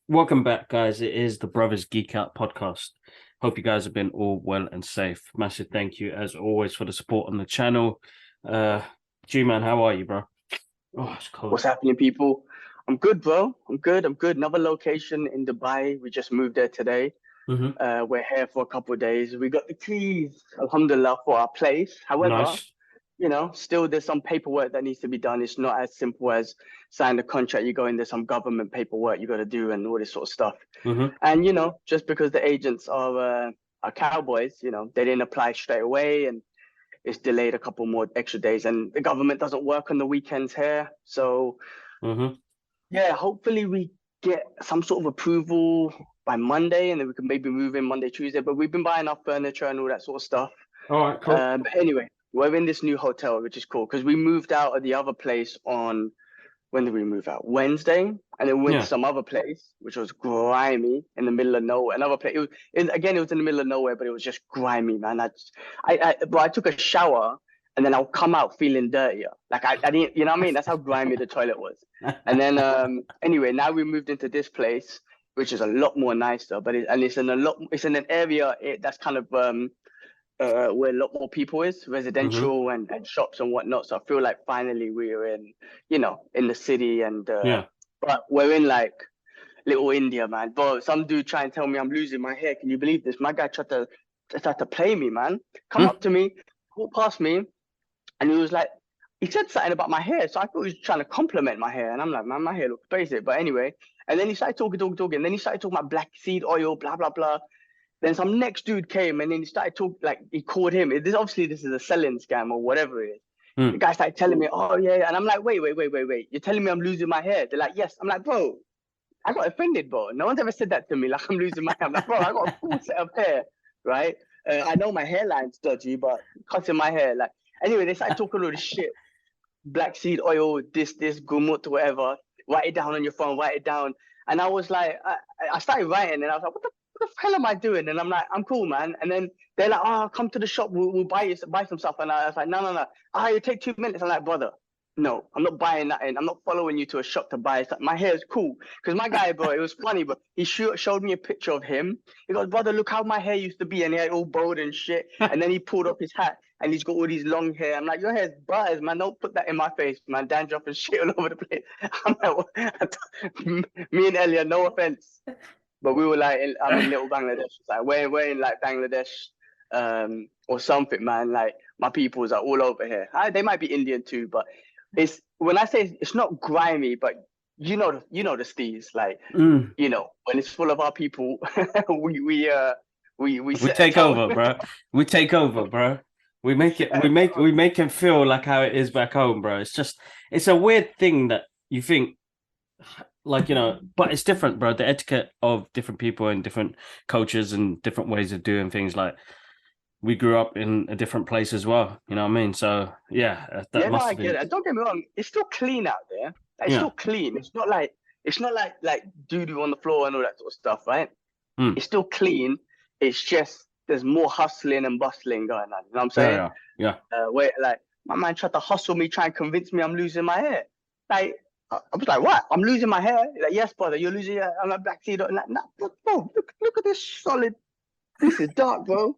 Welcome back, guys. It is the Brothers Geek Out podcast. Hope you guys have been all well and safe. Massive thank you, as always, for the support on the channel. G-Man, how are you, bro? Oh, it's cold. What's happening, people? I'm good, bro. I'm good. Another location in Dubai. We just moved there today. We're here for a couple of days. We got the keys, alhamdulillah, for our place. However, still there's some paperwork that needs to be done. It's not as simple as sign the contract. You go in, there's some government paperwork you got to do and all this sort of stuff. And, just because the agents are cowboys, they didn't apply straight away and it's delayed a couple more extra days. And the government doesn't work on the weekends here. So, yeah, hopefully we get some sort of approval by Monday and then we can maybe move in Monday, Tuesday. But we've been buying our furniture and all that sort of stuff. All right, cool. But anyway, we're in this new hotel, which is cool because we moved out of the other place on, when did we move out? Wednesday, and then we went to some other place, which was grimy in the middle of nowhere. Another place, it was in the middle of nowhere, but it was just grimy, man. I took a shower and then I'll come out feeling dirtier. Like I didn't, you know what I mean? That's how grimy the toilet was. And then anyway, now we moved into this place, which is a lot more nicer, but it's in an area that's kind of where a lot more people is, residential and shops and whatnot. So I feel like finally we're in, in the city and but we're in like little India, man. But some dude try and tell me I'm losing my hair. Can you believe this? My guy tried to play me, man. Come up to me, walk past me, and he was like, he said something about my hair. So I thought he was trying to compliment my hair. And I'm like, man, my hair looks basic. But anyway, and then he started talking. And then he started talking about black seed oil, blah, blah, blah. Then some next dude came and then he started talking, like he called him. This is a selling scam or whatever it is. The guy started telling me, oh yeah. And I'm like, wait. You're telling me I'm losing my hair? They're like, yes. I'm like, bro, I got offended, bro. No one's ever said that to me. Like I'm losing my hair. I'm like, bro, I got a full set of hair, right? I know my hairline's dodgy, but cutting my hair, like, anyway, they started talking all this shit. Black seed oil, this, gumut, whatever. Write it down on your phone, write it down. And I was like, I started writing and I was like, what the hell am I doing? And I'm like, I'm cool, man. And then they're like, oh, come to the shop, we'll buy some stuff. And I was like, no. You take 2 minutes. I'm like, brother, no, I'm not buying that. And I'm not following you to a shop to buy stuff. My hair is cool. Because my guy, bro, it was funny, but he showed me a picture of him. He goes, brother, look how my hair used to be. And he had all bald and shit. And then he pulled up his hat and he's got all these long hair. I'm like, your hair's butters, man. Don't put that in my face, man. Dandruff and shit all over the place. I'm like, me and Elia, no offense. But we were like, I'm in little Bangladesh. Like we're in like Bangladesh, or something, man. Like my peoples are all over here. They might be Indian too, but it's when I say it's not grimy, but you know the steez. Like when it's full of our people, we take over, bro. We take over, bro. We make him feel like how it is back home, bro. It's a weird thing that you think. Like, but it's different, bro. The etiquette of different people and different cultures and different ways of doing things. Like, we grew up in a different place as well. You know what I mean? So, yeah. I get it. Don't get me wrong. It's still clean out there. It's still clean. It's not like doo-doo on the floor and all that sort of stuff, right? It's still clean. It's just there's more hustling and bustling going on. You know what I'm saying? Yeah. Where, like, my man tried to hustle me, try and convince me I'm losing my hair. Like, I was like, what? I'm losing my hair? Like, yes, brother, you're losing your hair. I'm a black seed. Like, nah, bro, look at this solid. This is dark, bro.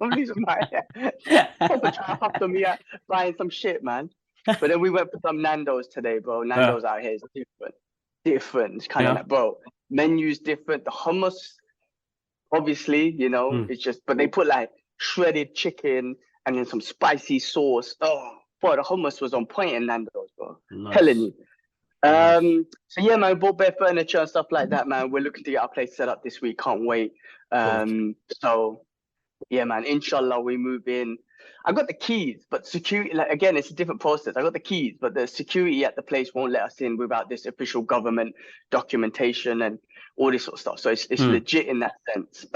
I'm losing my hair. Proper trying to hustle me out, buying some shit, man. But then we went for some Nando's today, bro. Nando's out here is different. It's kind of like, bro, menu's different. The hummus, obviously, it's just, but they put like shredded chicken and then some spicy sauce. Oh, boy, the hummus was on point in Nando's, bro. Nice. Telling you. So yeah, man, we bought bare furniture and stuff like that, man. We're looking to get our place set up this week. Can't wait. So yeah, man, inshallah we move in. I got the keys, but security, like, again, it's a different process. I got the keys, but the security at the place won't let us in without this official government documentation and all this sort of stuff. So it's legit in that sense.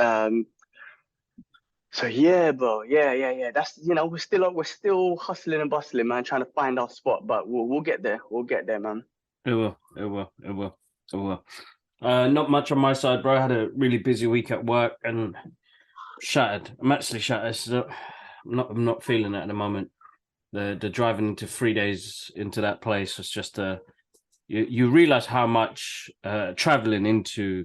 So yeah, bro, yeah. That's we're still hustling and bustling, man, trying to find our spot, but we'll get there. We'll get there, man. It will. Not much on my side, bro. I had a really busy week at work, and Shattered. I'm actually shattered. I'm not feeling it at the moment. The driving into 3 days into that place was just you realize how much traveling into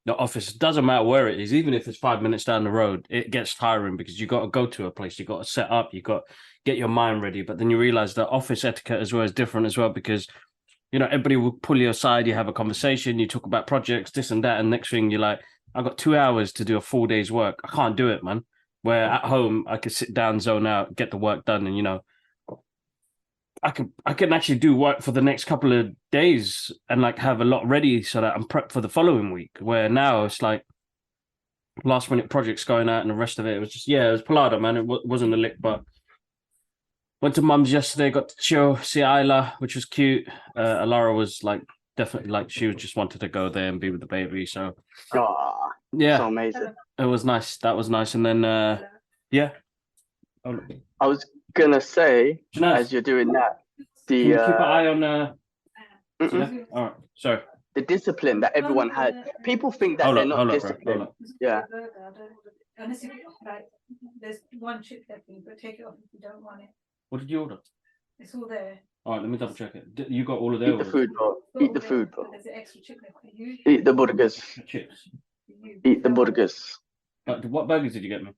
the office, doesn't matter where it is, even if it's 5 minutes down the road, it gets tiring because you got to go to a place, you got to set up, you got to get your mind ready. But then you realize that office etiquette as well is different as well, because everybody will pull you aside, you have a conversation, you talk about projects, this and that, and next thing you're like, I got 2 hours to do a full day's work. I can't do it, man. Where at home I could sit down, zone out, get the work done, and I can actually do work for the next couple of days and like have a lot ready so that I'm prepped for the following week. Where now it's like last minute projects going out and the rest of it was just, yeah, it was Palada, man. It wasn't a lick, but went to mum's yesterday, got to chill, see Isla, which was cute. Alara was like definitely like she just wanted to go there and be with the baby. So Oh, yeah, so amazing. it was nice. That was nice. And then yeah. Oh, I was gonna say, Janaz, as you're doing that, can the you keep an eye on mm-mm, yeah? All right, sorry. the discipline that everyone had. People think that they're not Hold up, bro. disciplined. Hold up. Yeah. Unless you like, there's one chip left, but take it off if you don't want it. What did you order? It's all there. All right, let me double check it. You got all of their Eat the orders? food, bro. Eat the food, bro. There's an extra chip left for you. Eat the burgers. Chips. Eat the burgers. What burgers did you get me?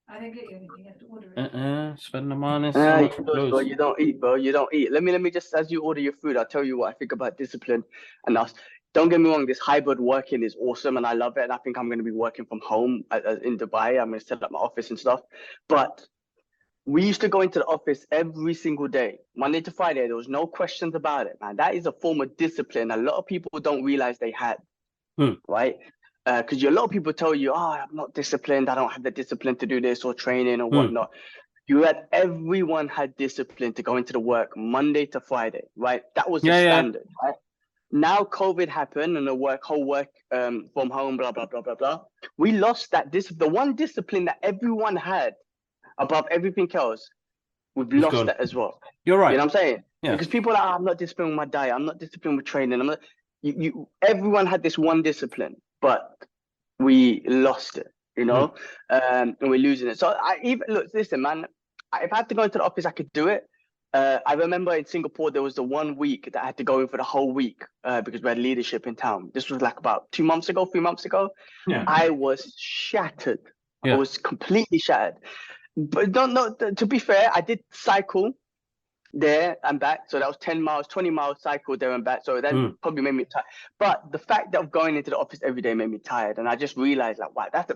I didn't get you anything. You have to order it. Spend the money. Bro, you don't eat, bro. You don't eat. Let me just, as you order your food, I'll tell you what I think about discipline and us. Don't get me wrong, this hybrid working is awesome and I love it. And I think I'm going to be working from home in Dubai. I'm going to set up my office and stuff. But we used to go into the office every single day, Monday to Friday. There was no questions about it, man. That is a form of discipline a lot of people don't realize they had, right? Because a lot of people tell you, oh, I'm not disciplined. I don't have the discipline to do this or training or whatnot. Everyone had discipline to go into the work Monday to Friday, right? That was the standard, right? Now COVID happened and the whole work from home, blah, blah, blah, blah, blah. We lost that the one discipline that everyone had above everything else. We've lost that as well. You're right. You know what I'm saying? Yeah. Because people are like, oh, I'm not disciplined with my diet. I'm not disciplined with training. I'm not. Everyone had this one discipline, but we lost it. And we're losing it. So listen, man. If I had to go into the office, I could do it. I remember in Singapore there was the 1 week that I had to go in for the whole week because we had leadership in town. This was like about 3 months ago. Yeah. I was shattered. Yeah. I was completely shattered. But to be fair, I did cycle there and back. So that was 10 miles, 20 miles cycle there and back. So that probably made me tired. But the fact of going into the office every day made me tired. And I just realized like, wow, that's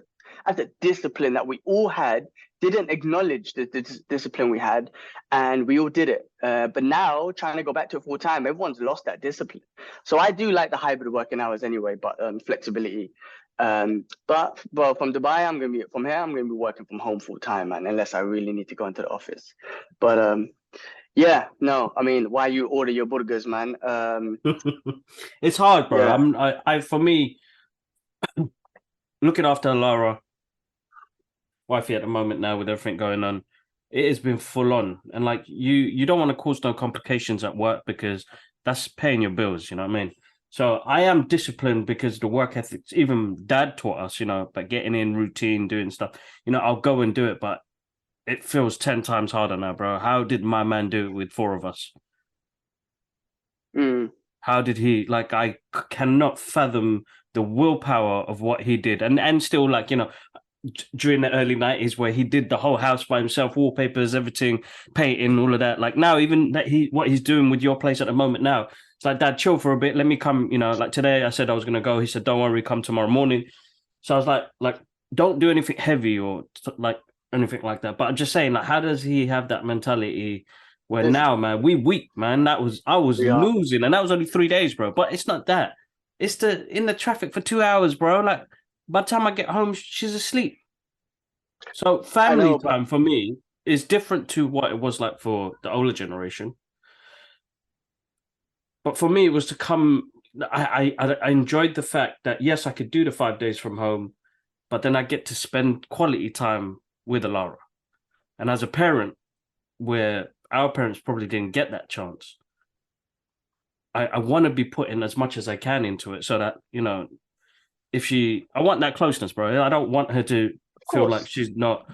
a discipline that we all had, didn't acknowledge the discipline we had, and we all did it. But now trying to go back to it full time, everyone's lost that discipline. So I do like the hybrid working hours anyway, but flexibility. But from Dubai, I'm gonna be working from home full time, man, unless I really need to go into the office. But yeah, no, I mean, why you order your burgers, man? It's hard, bro. Yeah. For me, looking after Lara, wifey at the moment now with everything going on, it has been full on. And like you don't want to cause no complications at work because that's paying your bills, you know what I mean? So I am disciplined because the work ethics, even dad taught us, but getting in routine, doing stuff, I'll go and do it, but it feels 10 times harder now, bro. How did my man do it with 4 of us? How did he, like, I cannot fathom the willpower of what he did. And still, like, during the early 90s where he did the whole house by himself, wallpapers, everything, painting, all of that. Like now, even that what he's doing with your place at the moment now, it's like, Dad, chill for a bit. Let me come, like today I said I was going to go. He said, don't worry, come tomorrow morning. So I was like, don't do anything heavy or like anything like that. But I'm just saying, like, how does he have that mentality where now, man, we weak, man. I was losing, and that was only 3 days, bro. But it's not that. It's in the traffic for 2 hours, bro. Like, by the time I get home, she's asleep. So family time for me is different to what it was like for the older generation. But for me, it was to come. I enjoyed the fact that yes, I could do the 5 days from home, but then I get to spend quality time with Alara. And as a parent, where our parents probably didn't get that chance, I want to be putting as much as I can into it so that, I want that closeness, bro. I don't want her to feel like course. she's not.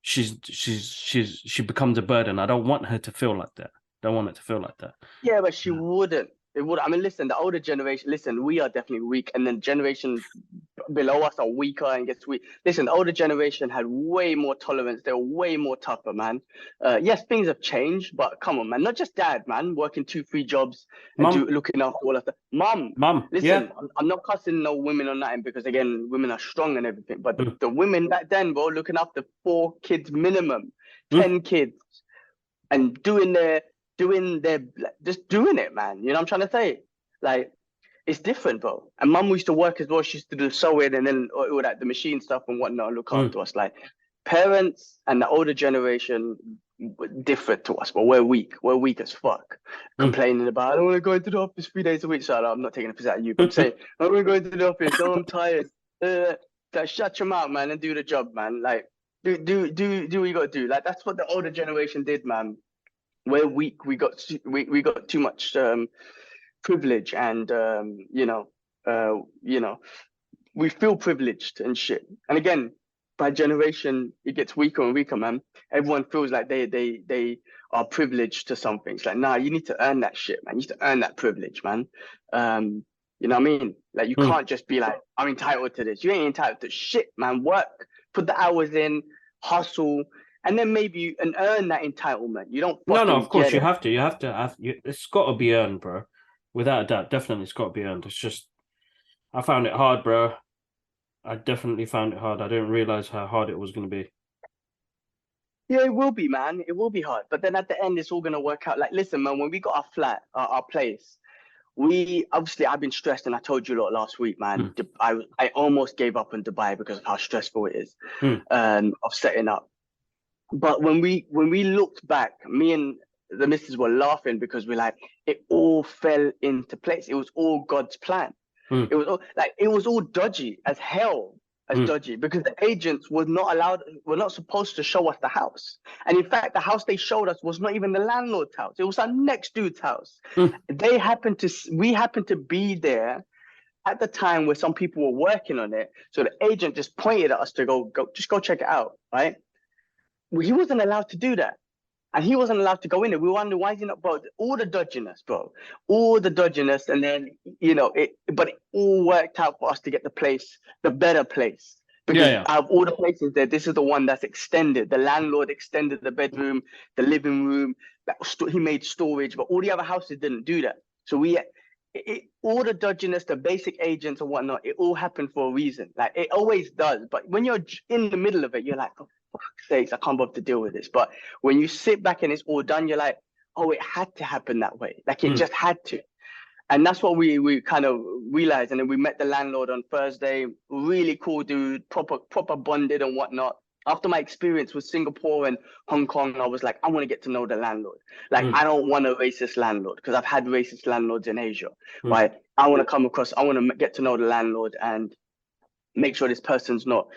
She becomes a burden. I don't want her to feel like that. Don't want it to feel like that. Yeah, but she Yeah. wouldn't. It would. I mean, listen, the older generation. Listen, we are definitely weak, and then generation below us are weaker and gets weak. Listen, the older generation had way more tolerance. They were way more tougher, man. Yes, things have changed, but come on, man. Not just dad, man, working 2, 3 jobs and Mum, looking after all of that. Mum, yeah. listen, I'm not cussing no women or nothing because again, women are strong and everything. But Mm, the women back then, bro, looking after 4 kids minimum, mm, 10 kids, and doing their just doing it, man. You know what I'm trying to say? Like it's different, bro. And mum used to work as well. She used to do sewing and then all that, the machine stuff and whatnot, look mm, after us. Like parents and the older generation different to us, but we're weak. We're weak as fuck. mm. Complaining about, I don't want to go into the office 3 days a week. So I'm not taking a piss out of you, but I'm saying, I don't want to go into the office. Oh, I'm tired. Like, shut your mouth, man, and do the job, man. Like, do what you got to do. Like, that's what the older generation did, man. We're weak. We got too much privilege, and you know, we feel privileged and shit. And again, by generation, it gets weaker and weaker, man. Everyone feels like they are privileged to something. It's like, nah, you need to earn that shit, man. You need to earn that privilege, man. You know what I mean? Like, you Mm. can't just be like, I'm entitled to this. You ain't entitled to shit, man. Work, put the hours in, hustle, and then maybe and earn that entitlement. You don't No, of fucking course get you it. have to. You have to have. It's got to be earned, bro. Without a doubt, definitely, it's got to be earned. It's just, I found it hard, bro. I definitely found it hard. I didn't realize how hard it was going to be. Yeah, it will be, man. It will be hard. But then at the end, it's all gonna work out. Like, listen, man, when we got our flat, our place, we obviously I've been stressed, and I told you a lot last week, man. Mm, I almost gave up on Dubai because of how stressful it is, mm, of setting up. But when we looked back, me and the missus were laughing because we're like, it all fell into place. It was all God's plan. mm, It was all dodgy as hell, as mm, dodgy because the agents were not supposed to show us the house. And in fact, the house they showed us was not even the landlord's house. It was our next dude's house. mm. We happened to be there at the time where some people were working on it. So the agent just pointed at us to just go check it out, right? He wasn't allowed to do that. And he wasn't allowed to go in there. We wonder why is he not, bro? All the dodginess, bro. All the dodginess. And then, but it all worked out for us to get the place, the better place. Yeah, Because yeah. out of all the places there, this is the one that's extended. The landlord extended the bedroom, the living room. He made storage, but all the other houses didn't do that. So all the dodginess, the basic agents and whatnot, it all happened for a reason. Like it always does. But when you're in the middle of it, you're like, for fuck's sakes, I can't bother to deal with this. But when you sit back and it's all done, you're like, oh, it had to happen that way. Like it Mm, just had to. And that's what we kind of realized. And then we met the landlord on Thursday. Really cool dude, proper bonded and whatnot. After my experience with Singapore and Hong Kong, I was like, I want to get to know the landlord. Like, mm, I don't want a racist landlord because I've had racist landlords in Asia, mm. right? I want to get to know the landlord and make sure this person's not,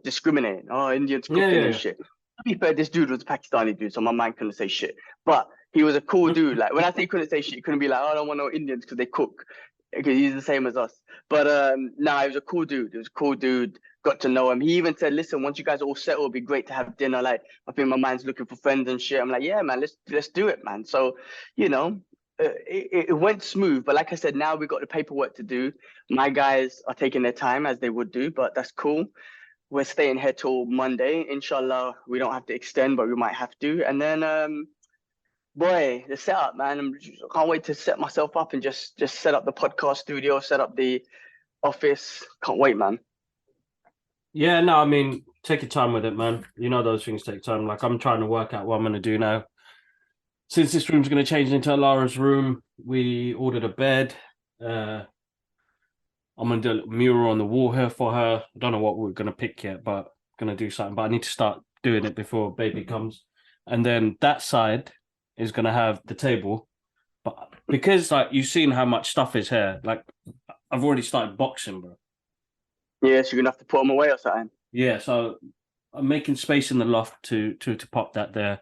discriminating. Oh, Indians Yeah, cooking yeah, and yeah. shit. To be fair, this dude was a Pakistani dude, so my mind couldn't say shit. But he was a cool Mm, dude. Like when I say couldn't say shit, he couldn't be like, oh, I don't want no Indians because they cook. Because he's the same as us. But he was a cool dude. He was a cool dude. Got to know him. He even said, listen, once you guys are all settled, it'd be great to have dinner. Like, I think my mind's looking for friends and shit. I'm like, yeah, man, let's do it, man. So, you know, it went smooth. But like I said, now we got the paperwork to do. My guys are taking their time as they would do, but that's cool. We're staying here till Monday. Inshallah, we don't have to extend, but we might have to. And then boy, the setup, man. I can't wait to set myself up and just set up the podcast studio, set up the office. Can't wait, man. Yeah, no, I mean, take your time with it, man. You know those things take time. Like I'm trying to work out what I'm gonna do now. Since this room's gonna change into Lara's room, we ordered a bed. I'm gonna do a mural on the wall here for her. I don't know what we're gonna pick yet, but gonna do something. But I need to start doing it before baby comes. And then that side is gonna have the table. But because like you've seen how much stuff is here, like I've already started boxing, bro. Yeah, so you're gonna have to put them away or something. Yeah, so I'm making space in the loft to pop that there.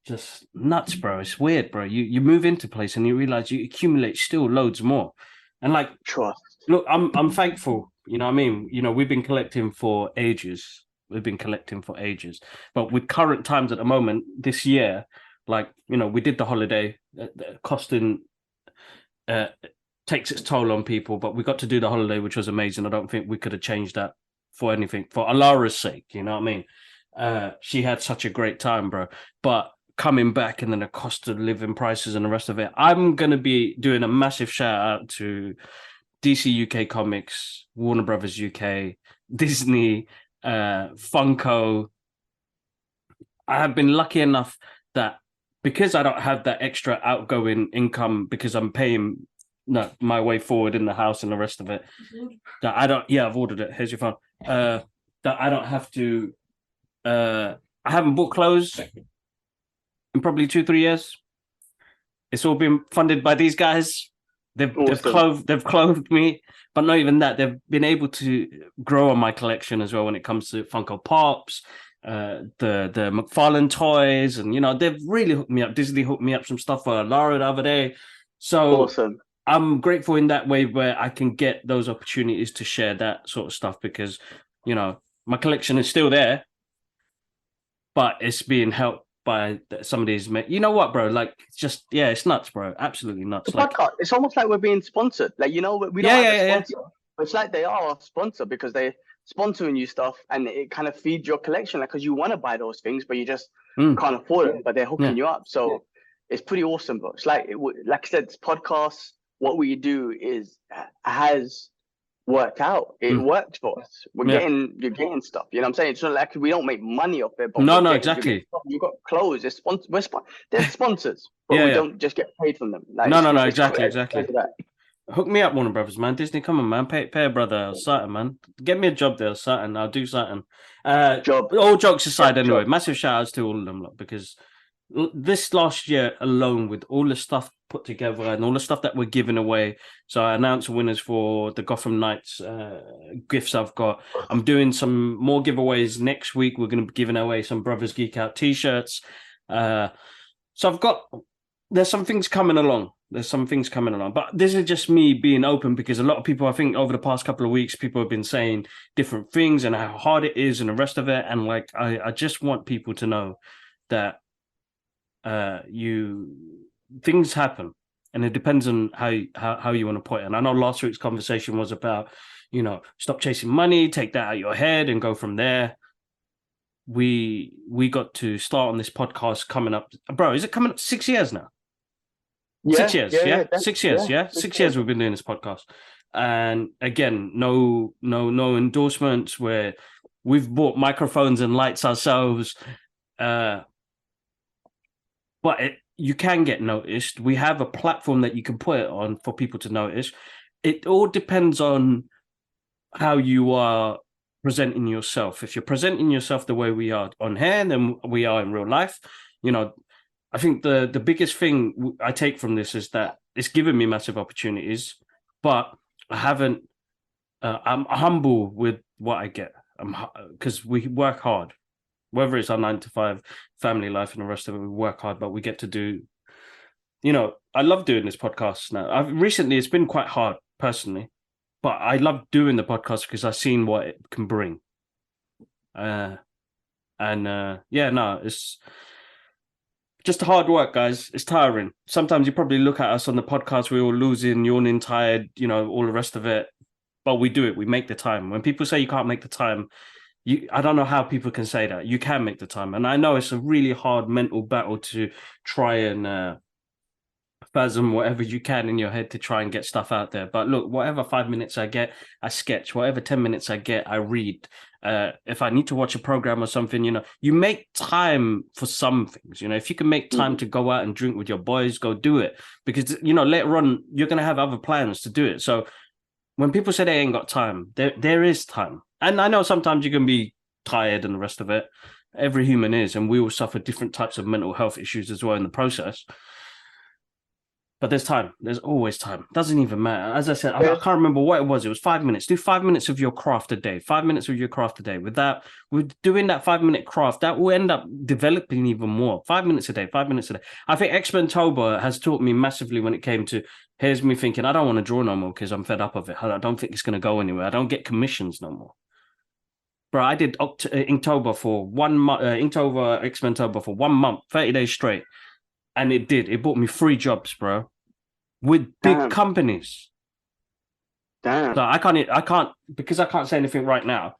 Just nuts, bro. It's weird, bro. You move into place and you realize you accumulate still loads more. And like Trust. look, I'm thankful You know what I mean? You know, we've been collecting for ages. But with current times at the moment, this year, like, you know, we did the holiday, costing takes its toll on people, but we got to do the holiday, which was amazing. I don't think we could have changed that for anything, for Alara's sake. You know what I mean? She had such a great time, bro. But coming back and then the cost of living prices and the rest of it, I'm going to be doing a massive shout out to DC UK Comics, Warner Brothers UK, Disney, Funko. I have been lucky enough that because I don't have that extra outgoing income because I'm paying my way forward in the house and the rest of it, that I don't. Yeah, I've ordered it. Here's your phone. That I don't have to. I haven't bought clothes in probably 2-3 years. It's all been funded by these guys. They've clothed me, but not even that. They've been able to grow on my collection as well when it comes to Funko Pops, the McFarlane toys, and you know, they've really hooked me up. Disney hooked me up some stuff for Lara the other day. So awesome. I'm grateful in that way where I can get those opportunities to share that sort of stuff because, you know, my collection is still there, but it's being helped by some of these. You know what, bro? Like, it's just, yeah, it's nuts, bro. Absolutely nuts. The podcast, it's almost like we're being sponsored. Like, you know, we don't have a sponsor. But it's like they are our sponsor because they're sponsoring you stuff and it kind of feeds your collection. Like, because you want to buy those things, but you just can't afford it. But they're hooking you up. So it's pretty awesome, bro. It's like, like I said, this podcast, what we do has worked out. It worked for us. You're getting stuff. You know what I'm saying? It's not like we don't make money off it. But exactly. You got clothes. They're sponsors, but we don't just get paid from them. Like, no, exactly. Hook me up, Warner Brothers, man. Disney, come on, man. Pay a brother or something, man. Get me a job there or something. I'll do something. All jokes aside, anyway. Massive shout outs to all of them, because this last year alone, with all the stuff put together and all the stuff that we're giving away. So I announced winners for the Gotham Knights gifts I've got. I'm doing some more giveaways next week. We're going to be giving away some Brothers Geek Out t-shirts. So there's some things coming along. But this is just me being open because a lot of people, I think over the past couple of weeks, people have been saying different things and how hard it is and the rest of it. And like, I just want people to know that things happen, and it depends on how you want to put it. And I know last week's conversation was about, you know, stop chasing money, take that out of your head and go from there. We got to start on this podcast coming up, bro. Is it coming up 6 years now? 6 years, 6 years, 6 years we've been doing this podcast. And again, no endorsements, where we've bought microphones and lights ourselves. But you can get noticed. We have a platform that you can put it on for people to notice. It all depends on how you are presenting yourself. If you're presenting yourself the way we are on here, then we are in real life. You know, I think the biggest thing I take from this is that it's given me massive opportunities, but I haven't. I'm humble with what I get. Because we work hard. Whether it's our 9-to-5 family life and the rest of it, we work hard, but we get to do, you know, I love doing this podcast now. Recently, it's been quite hard personally, but I love doing the podcast because I've seen what it can bring. It's just hard work, guys. It's tiring. Sometimes you probably look at us on the podcast, we're all losing, yawning, tired, you know, all the rest of it, but we do it. We make the time. When people say you can't make the time, I don't know how people can say that. You can make the time. And I know it's a really hard mental battle to try and spasm whatever you can in your head to try and get stuff out there. But look, whatever 5 minutes I get, I sketch. Whatever 10 minutes I get, I read. If I need to watch a program or something, you know, you make time for some things. You know, if you can make time to go out and drink with your boys, go do it. Because, you know, later on, you're going to have other plans to do it. So when people say they ain't got time, there is time. And I know sometimes you can be tired and the rest of it. Every human is, and we all suffer different types of mental health issues as well in the process. But there's time. There's always time. Doesn't even matter. As I said, I Yes. can't remember what it was. It was 5 minutes. Do 5 minutes of your craft a day. 5 minutes of your craft a day. With doing that 5 minute craft, that will end up developing even more. 5 minutes a day. 5 minutes a day. I think Expentober has taught me massively when it came to. Here's me thinking, I don't want to draw no more because I'm fed up of it. I don't think it's going to go anywhere. I don't get commissions no more. Bro, I did Inktober for 1 month, Inktober, Expentober for 1 month, 30 days straight. And it bought me 3 jobs, bro, with big Damn. companies. Damn. So I can't, because I can't say anything right now.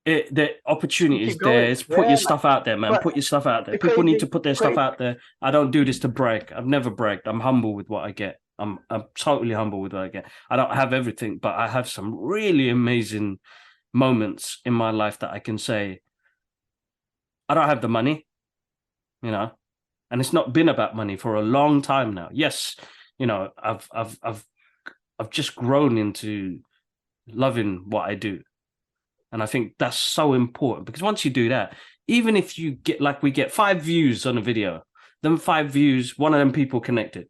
The opportunity is there. It's put your stuff out there, man. Put your stuff out there. People need to put their stuff out there. I don't do this to brag. I've never bragged. I'm humble with what I get. I'm totally humble with what I get. I don't have everything, but I have some really amazing moments in my life that I can say, I don't have the money, you know, and it's not been about money for a long time now. Yes, you know, I've just grown into loving what I do. And I think that's so important, because once you do that, even if you get, like we get 5 views on a video, them 5 views, one of them people connected.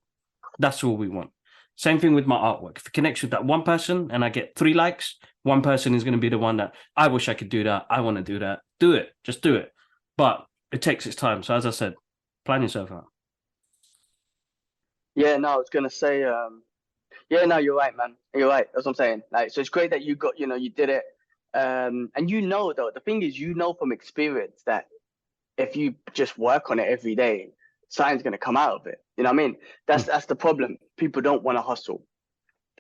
That's all we want. Same thing with my artwork. If it connects with that one person and I get 3 likes, one person is going to be the one that, I wish I could do that. I want to do that. Do it. Just do it. But it takes its time. So as I said, plan yourself out. Yeah, no, I was gonna say, yeah, no, you're right, man. You're right. That's what I'm saying. Like, so it's great that you got, you did it. And though, the thing is, from experience that if you just work on it every day, something's gonna come out of it. You know what I mean? That's the problem. People don't want to hustle.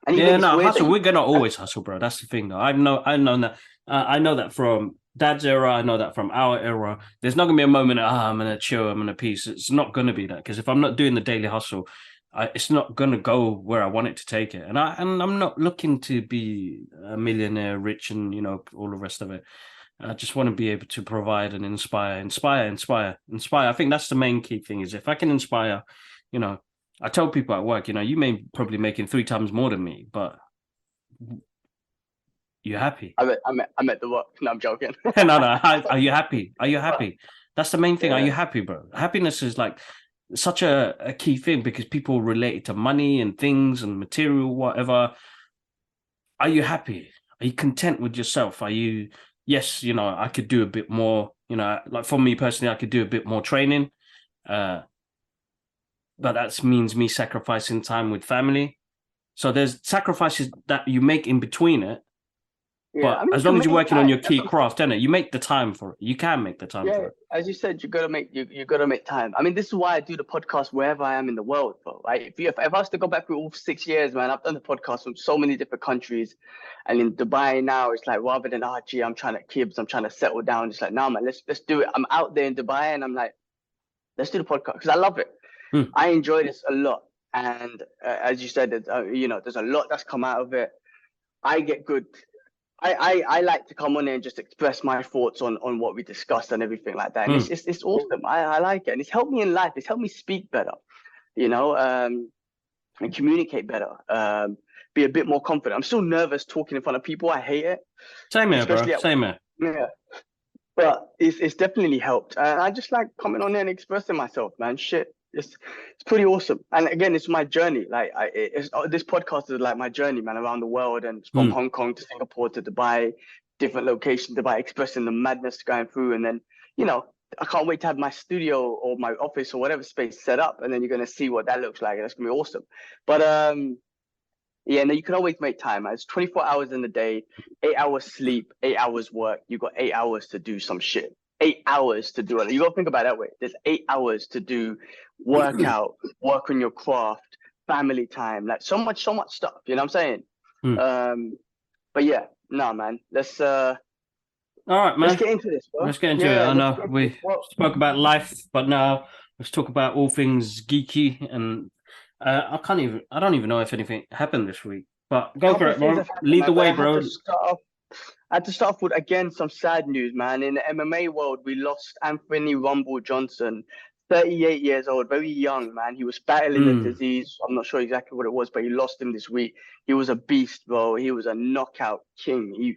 And yeah, no, hustle. We're gonna always hustle, bro. That's the thing, though. I know that. I know that from Dad's era. I know that from our era. There's not gonna be a moment. I'm gonna chill. I'm gonna peace. It's not gonna be that, because if I'm not doing the daily hustle, it's not gonna go where I want it to take it. And I'm not looking to be a millionaire, rich, and all the rest of it. I just want to be able to provide and inspire. I think that's the main key thing. Is if I can inspire, I tell people at work, you may probably making 3 times more than me, but you're happy. I'm at the work. No, I'm joking. No. Are you happy? Are you happy? That's the main thing. Yeah. Are you happy, bro? Happiness is like such a key thing, because people relate it to money and things and material, whatever. Are you happy? Are you content with yourself? Are you, yes, I could do a bit more, like for me personally, I could do a bit more training. But that means me sacrificing time with family. So there's sacrifices that you make in between it. Yeah, but as long as you're working on your key craft, innit, you make the time for it. You can make the time for it. As you said, you gotta make time. I mean, this is why I do the podcast wherever I am in the world, bro. Right? If I was to go back through all 6 years, man, I've done the podcast from so many different countries, and in Dubai now, it's like, rather than I'm trying to settle down. It's like, nah, man, let's do it. I'm out there in Dubai, and I'm like, let's do the podcast, because I love it. I enjoy this a lot, and as you said, there's a lot that's come out of it. I get good. I like to come on there and just express my thoughts on what we discussed and everything like that. And it's awesome. I like it. And it's helped me in life. It's helped me speak better, and communicate better, be a bit more confident. I'm still nervous talking in front of people. I hate it. Same here, bro. Same here. Yeah. But it's definitely helped. I just like coming on there and expressing myself, man. Shit. It's pretty awesome. And again, it's my journey. Like this podcast is like my journey, man, around the world, and from Hong Kong to Singapore to Dubai, different locations, Dubai, expressing the madness going through. And then, I can't wait to have my studio or my office or whatever space set up. And then you're going to see what that looks like. That's going to be awesome. But yeah, no, you can always make time. It's 24 hours in the day, 8 hours sleep, 8 hours work. You got 8 hours to do some shit. 8 hours to do it. You got to think about it that way. There's 8 hours to do workout, work on your craft, family time, like so much stuff. You know what I'm saying? But yeah, no, man. Let's all right, man. Let's get into this, bro. Let's get into it. I know we spoke about life, but now let's talk about all things geeky. And I don't even know if anything happened this week. But go for it, bro. Lead the way, bro. I had to start off with, again, some sad news, man. In the MMA world, we lost Anthony Rumble Johnson, 38 years old, very young, man. He was battling a disease. I'm not sure exactly what it was, but he lost him this week. He was a beast, bro. He was a knockout king.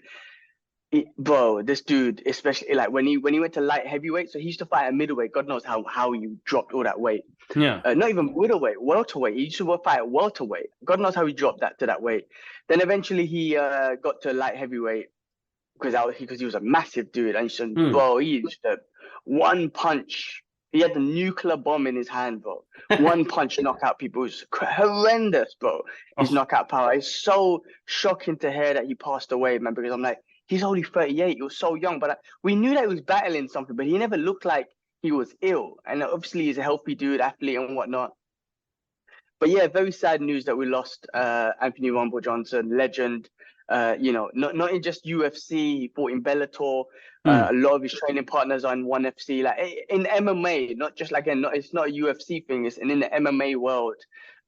Bro, this dude, especially like when he went to light heavyweight, so he used to fight at middleweight. God knows how he dropped all that weight. Yeah. Not even middleweight, welterweight. He used to fight at welterweight. God knows how he dropped that to that weight. Then eventually he got to light heavyweight because he was a massive dude. And bro, he just one punch. He had the nuclear bomb in his hand, bro. One punch knock out people. It was horrendous, bro. His knockout power. It's so shocking to hear that he passed away, man. Because I'm like, he's only 38. He was so young, but we knew that he was battling something, but he never looked like he was ill. And obviously, he's a healthy dude, athlete, and whatnot. But yeah, very sad news that we lost Anthony Rumble Johnson, legend. Not in just UFC, he fought in Bellator. A lot of his training partners are in ONE FC. Like in MMA, not just like it's not a UFC thing. It's in the MMA world.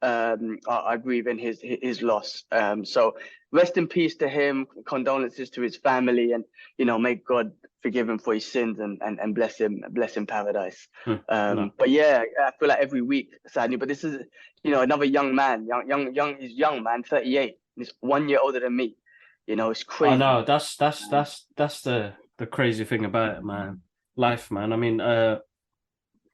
I grieve in his loss. So rest in peace to him. Condolences to his family, and may God forgive him for his sins and bless him paradise. But yeah, I feel like every week, sadly. But this is another young man, he's young man, 38. He's 1 year older than me. It's crazy. I know that's the crazy thing about it, man. Life, man. I mean,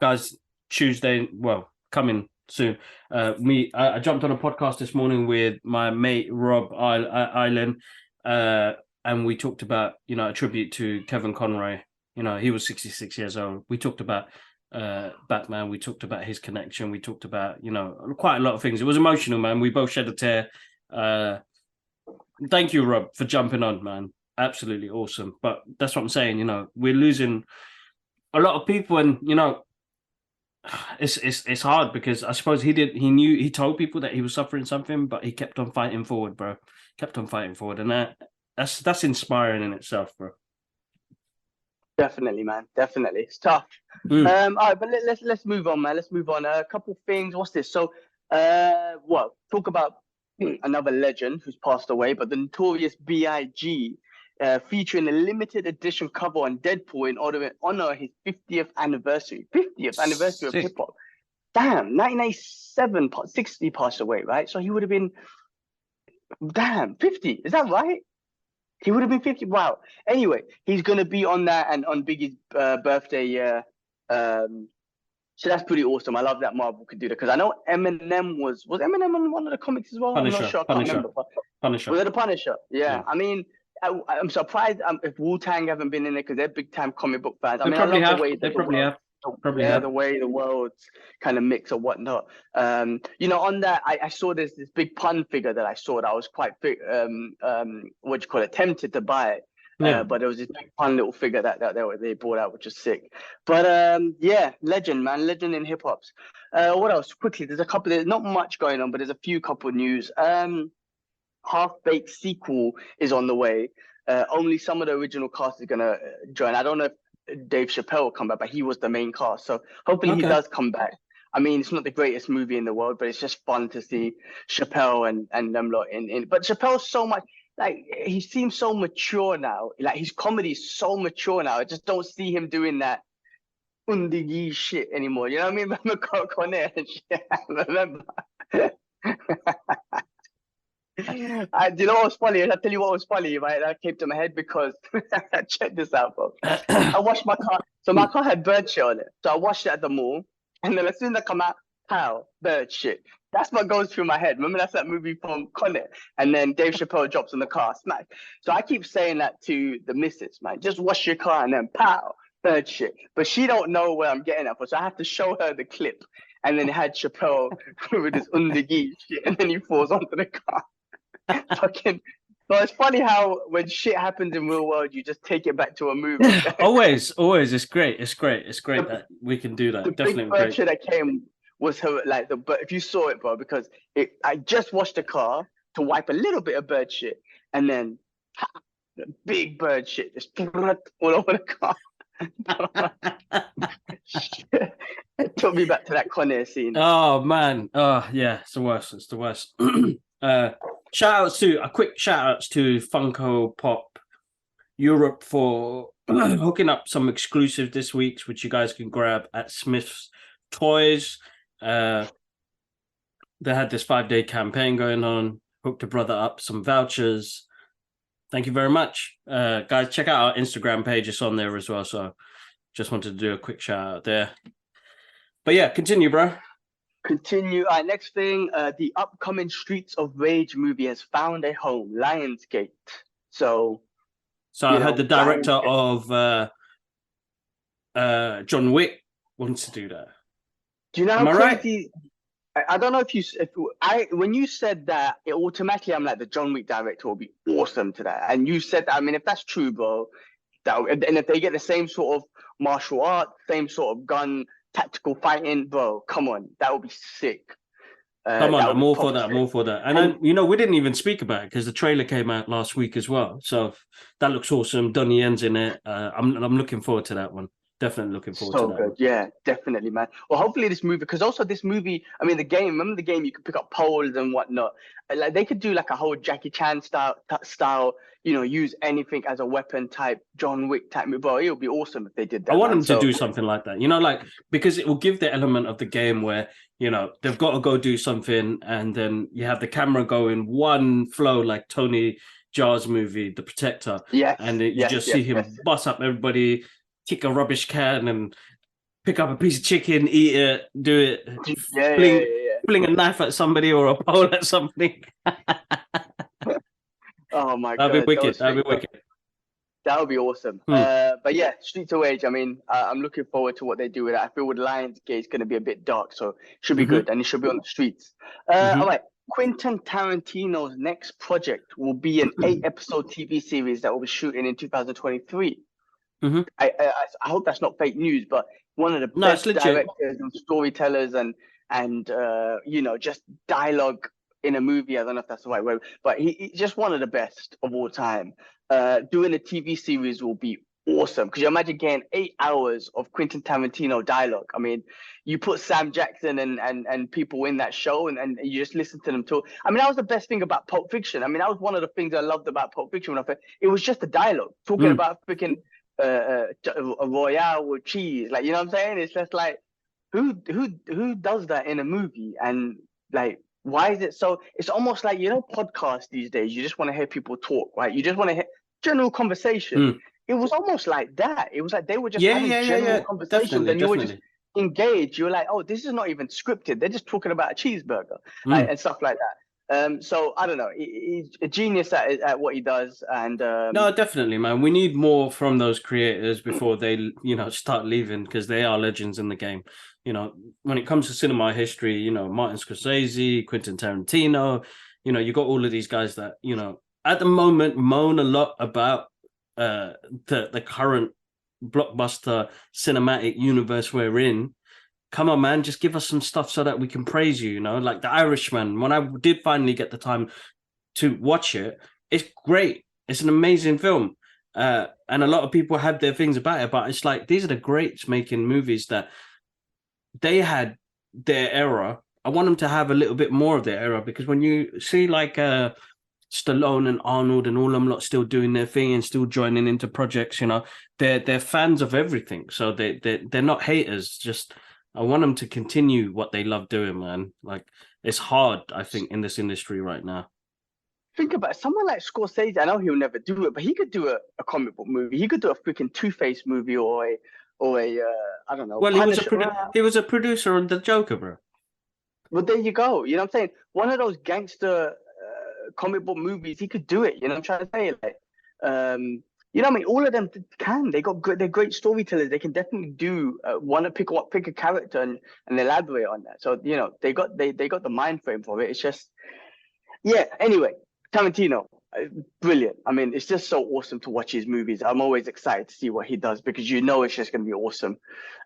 guys, Tuesday, well, coming soon. I jumped on a podcast this morning with my mate Rob Island, and we talked about a tribute to Kevin Conroy. He was 66 years old. We talked about Batman. We talked about his connection. We talked about quite a lot of things. It was emotional, man. We both shed a tear. Thank you, Rob, for jumping on, man. Absolutely awesome. But that's what I'm saying. We're losing a lot of people, and it's hard because I suppose he told people that he was suffering something, but he kept on fighting forward, bro. Kept on fighting forward, and that's inspiring in itself, bro. Definitely, man. Definitely, it's tough. All right, but let's move on, man. Let's move on. A couple things. What's this? So, talk about another legend who's passed away, but the notorious B.I.G. Featuring a limited edition cover on Deadpool in order to honor his 50th anniversary. 50th anniversary of hip hop. Damn, 1997, 60 passed away, right? So he would have been, 50. Is that right? He would have been 50. Wow. Anyway, he's going to be on that and on Biggie's birthday. So that's pretty awesome. I love that Marvel could do that because I know Eminem was Eminem on one of the comics as well? Punisher, I'm not sure. I can't remember. Punisher. Was it the Punisher? Yeah. I mean, I'm surprised if Wu-Tang haven't been in there because they're big time comic book fans. I love the way they probably have. The way the worlds kind of mix or whatnot. On that, I saw this big pun figure that I saw that I was quite tempted to buy it. But there was this big fun little figure that they brought out, which is sick. But legend, man, legend in hip hops. What else? Quickly, there's not much going on, but there's a few couple of news. Half-Baked sequel is on the way. Only some of the original cast is gonna join. I don't know if Dave Chappelle will come back, but he was the main cast, so hopefully he does come back. I mean, it's not the greatest movie in the world, but it's just fun to see Chappelle and them lot in. But Chappelle's so much. Like, he seems so mature now. Like, his comedy is so mature now. I just don't see him doing that undigi shit anymore. You know what I mean? Remember Conner and shit? Remember? Do you know what was funny? I'll tell you what was funny, right? That came to my head because check this out, bro. I washed my car. So my car had bird shit on it. So I washed it at the mall. And then as soon as I come out, pow, bird shit. That's what goes through my head. Remember, that's that movie from Conner. And then Dave Chappelle drops on the car, smack. So I keep saying that to the missus, man. Just wash your car and then pow, bird shit. But she don't know where I'm getting at. So I have to show her the clip. And then it had Chappelle with his undagi shit. And then he falls onto the car. Fucking. But it's funny how when shit happens in real world, you just take it back to a movie. always. It's great. It's great that we can do that. The Definitely big bird shit that came was her, like but if you saw it, bro, because I just washed the car to wipe a little bit of bird shit, and then the big bird shit just all over the car. It took me back to that Conner scene. Oh man, yeah, it's the worst. It's the worst. Quick shout outs to Funko Pop Europe for hooking up some exclusive this week, which you guys can grab at Smith's Toys. They had this 5-day campaign going on, hooked a brother up some vouchers. Thank you very much. Guys, check out our Instagram page. It's on there as well. So just wanted to do a quick shout out there. But yeah, continue, bro. Continue. All right, next thing, the upcoming Streets of Rage movie has found a home, Lionsgate. So I heard the director of John Wick wants to do that. Do you know how crazy? Right? I don't know when you said that, it automatically I'm like, the John Wick director will be awesome to that. And you said that, I mean, if that's true, bro, and if they get the same sort of martial art, same sort of gun, tactical fighting, bro, come on, that would be sick. Come on, I'm all for that. I'm all for that. And then, we didn't even speak about it because the trailer came out last week as well. So that looks awesome. Donnie Yen's in it. I'm looking forward to that one. Definitely looking forward to that. So good. Yeah, definitely, man. Well, hopefully this movie, because also this movie, I mean, remember the game, you could pick up poles and whatnot. Like they could do like a whole Jackie Chan style, use anything as a weapon type, John Wick type movie. Bro, it would be awesome if they did that. I want them to do something like that, because it will give the element of the game where, they've got to go do something and then you have the camera go in one flow like Tony Jaa's movie, The Protector. Yeah. And you just see him bust up everybody, kick a rubbish can and pick up a piece of chicken, eat it, do it, fling a knife at somebody or a pole at something. Oh my God. That'd be wicked. That would be awesome. But yeah, Streets of Rage, I mean, I'm looking forward to what they do with it. I feel with Lionsgate, it's going to be a bit dark, so it should be good, and it should be on the streets. All right, Quentin Tarantino's next project will be an 8-episode TV series that will be shooting in 2023. I hope that's not fake news, but one of the best directors and storytellers and just dialogue in a movie. I don't know if that's the right word, but he's just one of the best of all time. Doing a TV series will be awesome. Could you imagine getting 8 hours of Quentin Tarantino dialogue? I mean, you put Sam Jackson and people in that show and you just listen to them talk. I mean, that was the best thing about Pulp Fiction. I mean, that was one of the things I loved about Pulp Fiction. It was just the dialogue, talking about freaking a Royale with cheese. Like, you know what I'm saying? It's just like, who does that in a movie? And like, why is it so? It's almost like, podcasts these days, you just want to hear people talk, right? You just want to hear general conversation. It was almost like that. It was like they were just having general conversations, and you were just engaged. You were like, oh, this is not even scripted. They're just talking about a cheeseburger and stuff like that. So I don't know. He's a genius at what he does, and no, definitely, man. We need more from those creators before they, start leaving, because they are legends in the game. When it comes to cinema history, Martin Scorsese, Quentin Tarantino, you got all of these guys that, at the moment moan a lot about the current blockbuster cinematic universe we're in. Come on, man, just give us some stuff so that we can praise you, like The Irishman. When I did finally get the time to watch it, it's great. It's an amazing film. And a lot of people have their things about it, but it's like, these are the greats making movies that they had their era. I want them to have a little bit more of their era, because when you see like Stallone and Arnold and all them lot still doing their thing and still joining into projects, they're fans of everything. So they're not haters. Just, I want them to continue what they love doing, man. Like, it's hard, I think, in this industry right now. Think about it. Someone like Scorsese. I know he'll never do it, but he could do a comic book movie. He could do a freaking Two-Face movie or a I don't know. Well, he was a producer on The Joker, bro. Well, there you go. You know what I'm saying? One of those gangster comic book movies, he could do it. You know what I'm trying to say? Like, what I mean? All of them can. They're great storytellers. They can definitely do pick a character and elaborate on that. So they got the mind frame for it. It's just, yeah. Anyway, Tarantino. Brilliant. I mean, it's just so awesome to watch his movies. I'm always excited to see what he does, because it's just going to be awesome.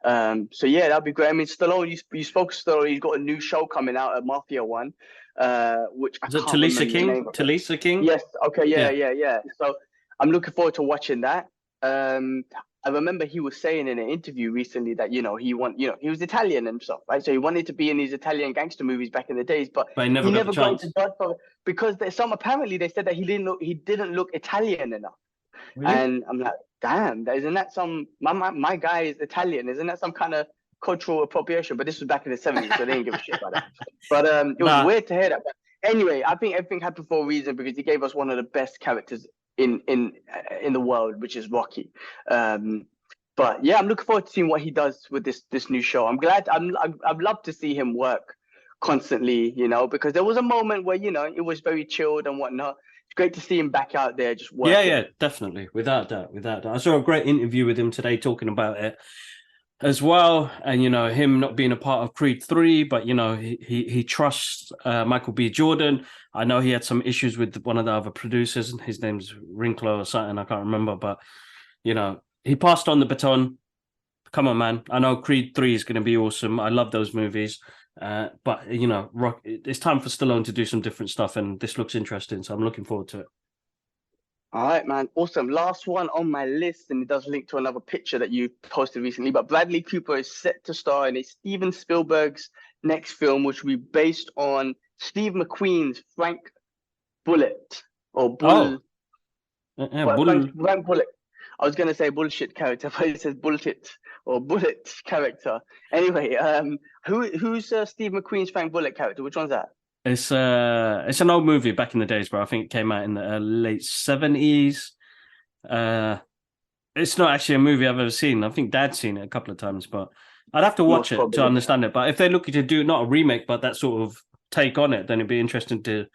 So yeah, that'd be great. I mean, Stallone, you spoke to Stallone. He's got a new show coming out, a Mafia one, which is it Talisa King? Talisa King? Yes. Okay. Yeah. So I'm looking forward to watching that. I remember he was saying in an interview recently that, he was Italian and stuff, right? So he wanted to be in these Italian gangster movies back in the days, but he never got into Godfather, because apparently they said that he didn't look Italian enough. Really? And I'm like, damn, isn't that my guy is Italian? Isn't that some kind of cultural appropriation? But this was back in the 70s, so they didn't give a shit about that. But it was weird to hear that. But anyway, I think everything happened for a reason, because he gave us one of the best characters in the world, which is Rocky. But yeah, I'm looking forward to seeing what he does with this new show. I'm glad. I'd love to see him work constantly, you know, because there was a moment where, you know, it was very chilled and whatnot. It's great to see him back out there just working. Yeah, definitely, without doubt, without doubt. I saw a great interview with him today talking about it as well, and you know, him not being a part of Creed 3, but you know, he trusts Michael B. Jordan. I know he had some issues with one of the other producers. His name's Winkler or something, I can't remember, but you know, he passed on the baton. Come on, man. I know Creed 3 is going to be awesome. I love those movies. But, you know, it's time for Stallone to do some different stuff, and this looks interesting, so I'm looking forward to it. All right, man. Awesome. Last one on my list, and it does link to another picture that you posted recently, but Bradley Cooper is set to star in a Steven Spielberg's next film, which will be based on Steve McQueen's Frank Bullet, or Bull... Frank Bullet. I was going to say bullshit character, but it says bullet or bullet character. Anyway, who's Steve McQueen's Frank Bullet character? Which one's that? It's an old movie back in the days, bro. I think it came out in the late 70s. It's not actually a movie I've ever seen. I think Dad's seen it a couple of times, but I'd have to watch it to understand it. But if they're looking to do not a remake, but that sort of take on it, then it'd be interesting to.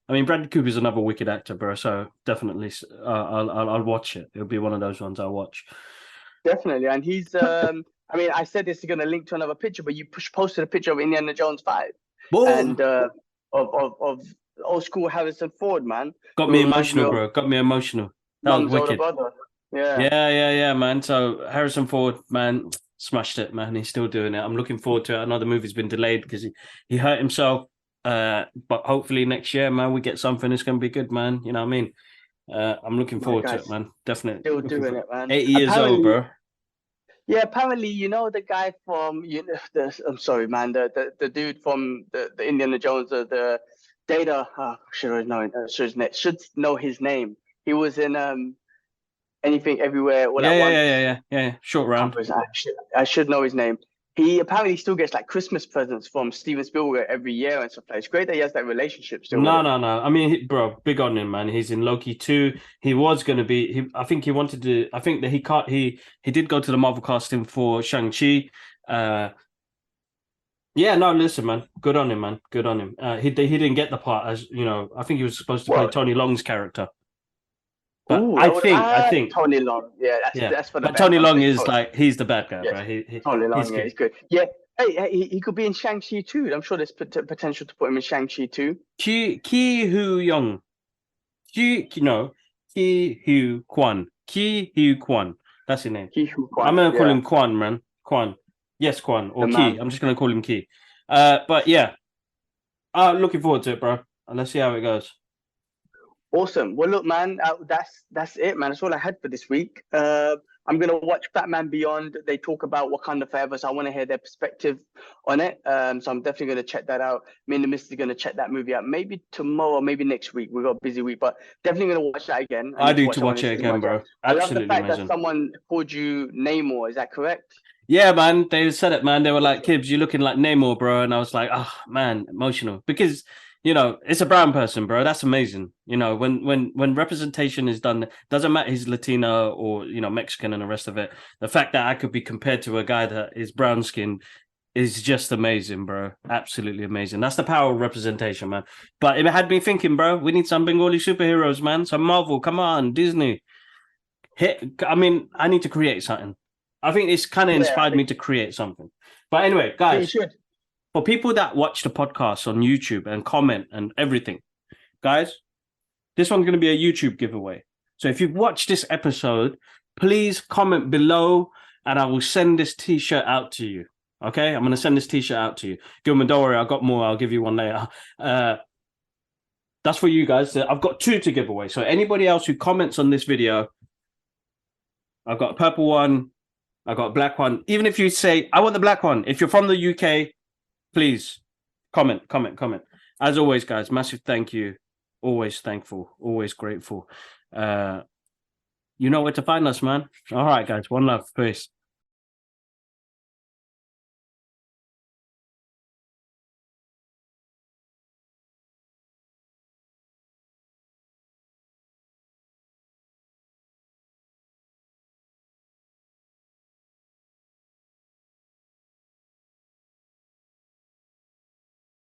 I mean, Bradley Cooper's another wicked actor, bro. So definitely, I'll watch it. It'll be one of those ones I'll watch. Definitely, and he's. I mean, I said this is going to link to another picture, but you posted a picture of Indiana Jones 5, and of old school Harrison Ford, man. Got me emotional, bro. Got me emotional. That was wicked. Yeah, man. So Harrison Ford, man, smashed it, man. He's still doing it. I'm looking forward to it. I know the movie's been delayed because he hurt himself. But hopefully next year, man, we get something that's going to be good, man. You know what I mean? I'm looking forward to it, man. Definitely. Still doing it, man. 80 years old, bro. Yeah, apparently, you know, the guy from, I'm sorry, man, the dude from the Indiana Jones, the Data, should know his name. He was in Anything Everywhere All at Once. Yeah. Short Round. I should know his name. He apparently still gets like Christmas presents from Steven Spielberg every year and stuff like that. It's great that he has that relationship still. No. I mean, bro, big on him, man. He's in Loki 2. He was going to be. I think he wanted to. I think that he can't. He did go to the Marvel casting for Shang-Chi. Yeah, no, listen, man. Good on him, man. Good on him. He didn't get the part, as you know. I think he was supposed to play Tony Long's character. But I think Tony Long. Yeah, that's for the. But Tony Long is like he's the bad guy, yes. Right? Tony Long, he's good. Yeah. Hey, he could be in Shang-Chi too. I'm sure there's potential to put him in Shang-Chi too. Ki Hu Young. Ki Hu Kwan. That's his name. Ki Hu Kwan. I'm gonna call him Kwan, man. Kwan. Yes, Kwan or Ki. I'm just gonna call him Ki. But yeah, looking forward to it, bro. And let's see how it goes. Awesome. Well, look, man, that's it, man. That's all I had for this week. I'm gonna watch Batman Beyond. They talk about Wakanda Forever, so I want to hear their perspective on it. So I'm definitely gonna check that out. Me and the missus are gonna check that movie out. Maybe tomorrow, maybe next week. We've got a busy week, but definitely gonna watch that again. I do to watch it again, bro. I love the fact that someone called you Namor. Is that correct? Yeah, man. They said it, man. They were like, "Kibbs, you're looking like Namor, bro." And I was like, "Oh, man, emotional." Because you know, it's a brown person, bro. That's amazing. You know, when representation is done, doesn't matter he's Latino or, you know, Mexican and the rest of it. The fact that I could be compared to a guy that is brown skinned is just amazing, bro. Absolutely amazing. That's the power of representation, man. But it had me thinking, bro, we need some Bengali superheroes, man. Some Marvel, come on, Disney. I need to create something. I think it's kind of inspired me to create something. But anyway, guys. For people that watch the podcast on YouTube and comment and everything, guys, this one's going to be a YouTube giveaway. So if you've watched this episode, please comment below and I will send this T-shirt out to you. Okay? I'm going to send this T-shirt out to you. Gilman, don't worry, I've got more. I'll give you one later. That's for you guys. I've got 2 to give away. So anybody else who comments on this video, I've got a purple one. I've got a black one. Even if you say, I want the black one. If you're from the UK, please comment. As always, guys, massive thank you. Always thankful, always grateful. You know where to find us, man. All right, guys. One love. Peace.